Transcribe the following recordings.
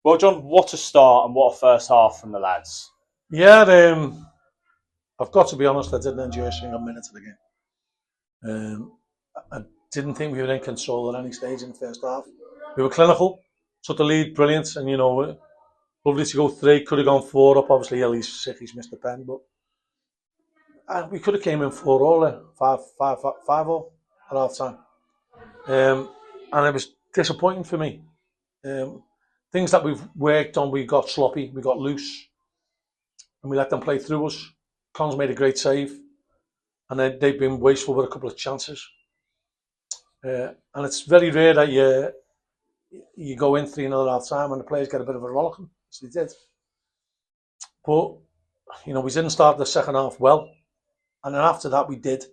Well, John, what a start and what a first half from the lads. Yeah, I've got to be honest, I didn't enjoy a single minute of the game. I didn't think we were in control at any stage in the first half. We were clinical, took the lead, brilliant, and lovely to go 3, could have gone 4 up. Obviously, Ellie's sick, he's missed the pen, but we could have came in 4-all there, 5-all at half time. And it was disappointing for me. Things that we've worked on, we got sloppy, we got loose, and we let them play through us. Conn's made a great save, and they've been wasteful with a couple of chances. And it's very rare that you go in 3-0 at half time and the players get a bit of a rollicking, as they did. But we didn't start the second half well, and then after that we did.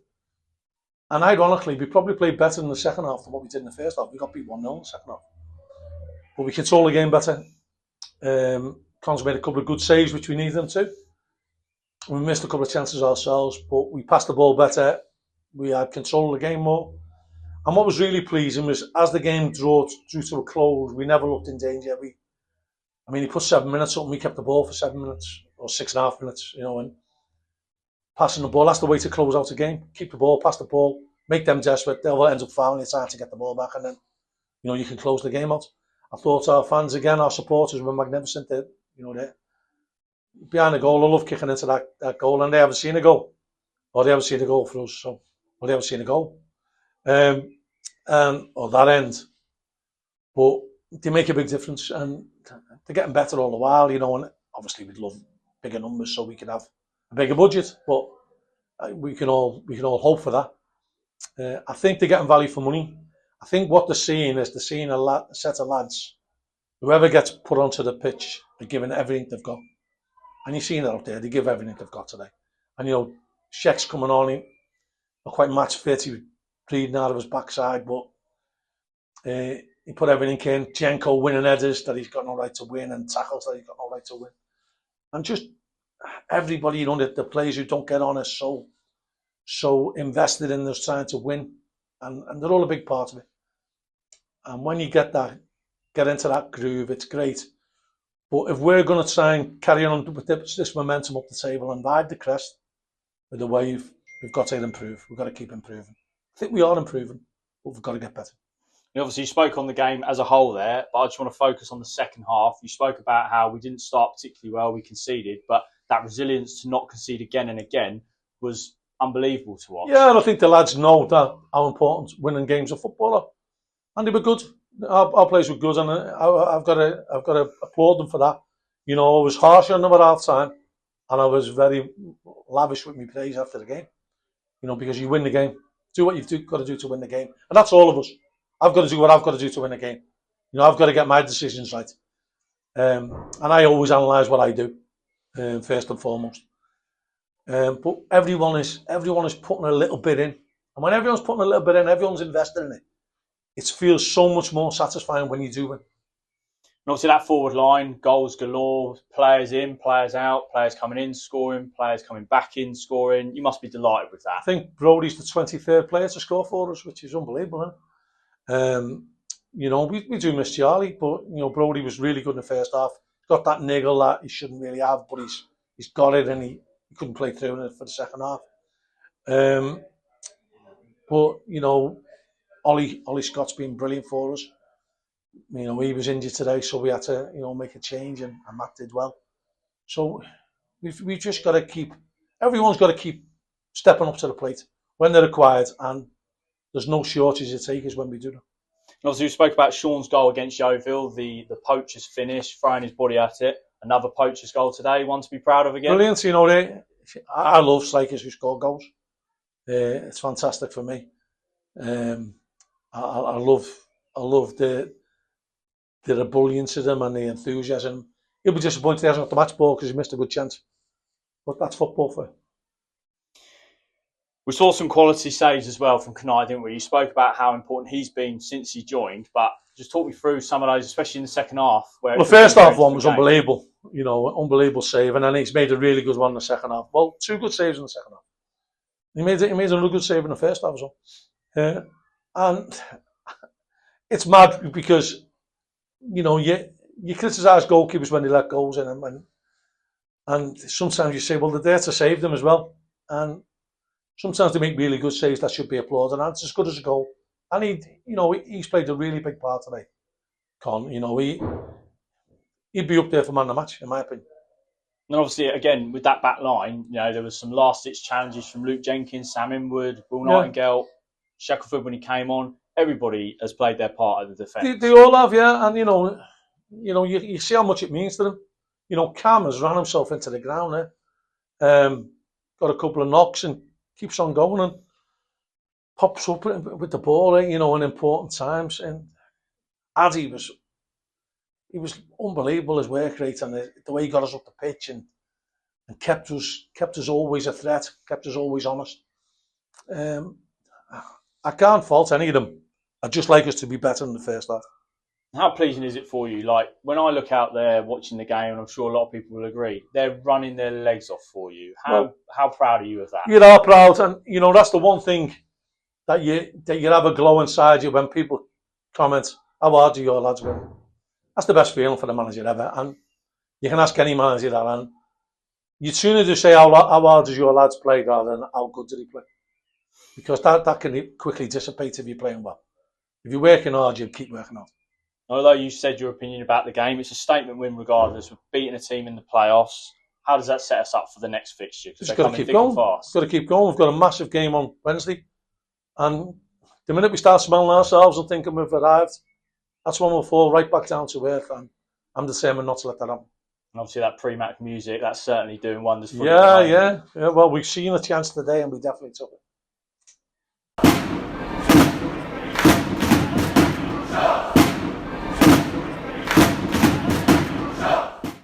And ironically, we probably played better in the second half than what we did in the first half. We got beat 1-0 in the second half, but we controlled the game better. Conn's made a couple of good saves, which we needed them to. We missed a couple of chances ourselves, but we passed the ball better. We had control of the game more. And what was really pleasing was, as the game drew to a close, we never looked in danger. He put 7 minutes up and we kept the ball for 7 minutes, or 6.5 minutes, and passing the ball, that's the way to close out a game. Keep the ball, pass the ball, make them desperate. They'll end up fouling, it's hard to get the ball back, and then, you can close the game out. I thought our fans, again, our supporters were magnificent. They're behind the goal. I love kicking into that goal, and they haven't seen a goal. Or they haven't seen a goal for us, they haven't seen a goal. Or that end. But they make a big difference, and they're getting better all the while, and obviously we'd love bigger numbers so we could have a bigger budget, but we can all hope for that. I think they're getting value for money. I think what they're seeing is a set of lads, whoever gets put onto the pitch, they're giving everything they've got. And you've seen that out there, they give everything they've got today. And Sheck's coming on, not quite match fit, he was bleeding out of his backside, but he put everything in. Jenko winning headers that he's got no right to win, and tackles that he's got no right to win. And just everybody, the players who don't get on are so invested in us trying to win, and they're all a big part of it. And when you get into that groove, it's great. But if we're going to try and carry on with this momentum up the table and ride the crest with the wave, we've got to improve. We've got to keep improving. I think we are improving, but we've got to get better. Obviously, you spoke on the game as a whole there, but I just want to focus on the second half. You spoke about how we didn't start particularly well, we conceded, but that resilience to not concede again and again was unbelievable to watch. Yeah, and I think the lads know how important winning games of football are, and they were good. Our players were good, and I've got to applaud them for that. I was harsh on them at half time, and I was very lavish with my praise after the game. Because you win the game, do what you've got to do to win the game, and that's all of us. I've got to do what I've got to do to win the game. I've got to get my decisions right, and I always analyse what I do first and foremost. But everyone is putting a little bit in, and when everyone's putting a little bit in, everyone's invested in it. It feels so much more satisfying when you do win. And obviously that forward line, goals galore, players in, players out, players coming in, scoring, players coming back in, scoring. You must be delighted with that. I think Brodie's the 23rd player to score for us, which is unbelievable. We do miss Charlie, but Brodie was really good in the first half. Got that niggle that he shouldn't really have, but he's got it, and he couldn't play through it for the second half. But Ollie Scott's been brilliant for us. He was injured today, so we had to make a change, and Matt did well. So we've just got to everyone's got to keep stepping up to the plate when they're required, and there's no shortage of takers when we do them. And obviously, we spoke about Sean's goal against Yeovil, the poacher's finish, throwing his body at it. Another poacher's goal today, one to be proud of again. Brilliant, I love strikers who score goals. It's fantastic for me. I love the ebullience of them and the enthusiasm. He'll be disappointed he hasn't got the match ball because he missed a good chance. But that's football for him. We saw some quality saves as well from Kanai, didn't we? You spoke about how important he's been since he joined, but just talk me through some of those, especially in the second half. The first half one was unbelievable. Unbelievable save, and then he's made a really good one in the second half. Well, 2 good saves in the second half. He made another good save in the first half as well. And it's mad because, you criticise goalkeepers when they let goals in them, and sometimes you say, well, they're there to save them as well. And sometimes they make really good saves that should be applauded, and it's as good as a goal. And he's played a really big part today. Con, he'd be up there for man of the match, in my opinion. And obviously, again, with that back line, there was some last-ditch challenges from Luke Jenkins, Sam Inwood, Will Nightingale, Shackelford when he came on. Everybody has played their part of the defence. They all have, yeah. And, you see how much it means to them. Cam has ran himself into the ground there. Got a couple of knocks and keeps on going and pops up with the ball, in important times. And Addy was unbelievable, his work rate and the way he got us up the pitch and kept us always a threat, kept us always honest. I can't fault any of them. I'd just like us to be better in the first half. How pleasing is it for you? Like, when I look out there watching the game, and I'm sure a lot of people will agree, they're running their legs off for you. How proud are you of that? You are proud, and that's the one thing that you have a glow inside you when people comment, how hard do your lads win? That's the best feeling for the manager ever, and you can ask any manager that, and you'd sooner just say how hard does your lads play rather than how good did he play, because that can quickly dissipate if you're playing well. If you're working hard, you keep working hard. Although you said your opinion about the game, it's a statement win regardless. We're beating a team in the playoffs. How does that set us up for the next fixture? Just got to keep going. Got to keep going. We've got a massive game on Wednesday, and the minute we start smelling ourselves and thinking we've arrived, that's when we'll fall right back down to earth. And I'm determined not to let that happen. And obviously that pre-match music, that's certainly doing wonders for you. Yeah. Well, we've seen a chance today, and we definitely took it.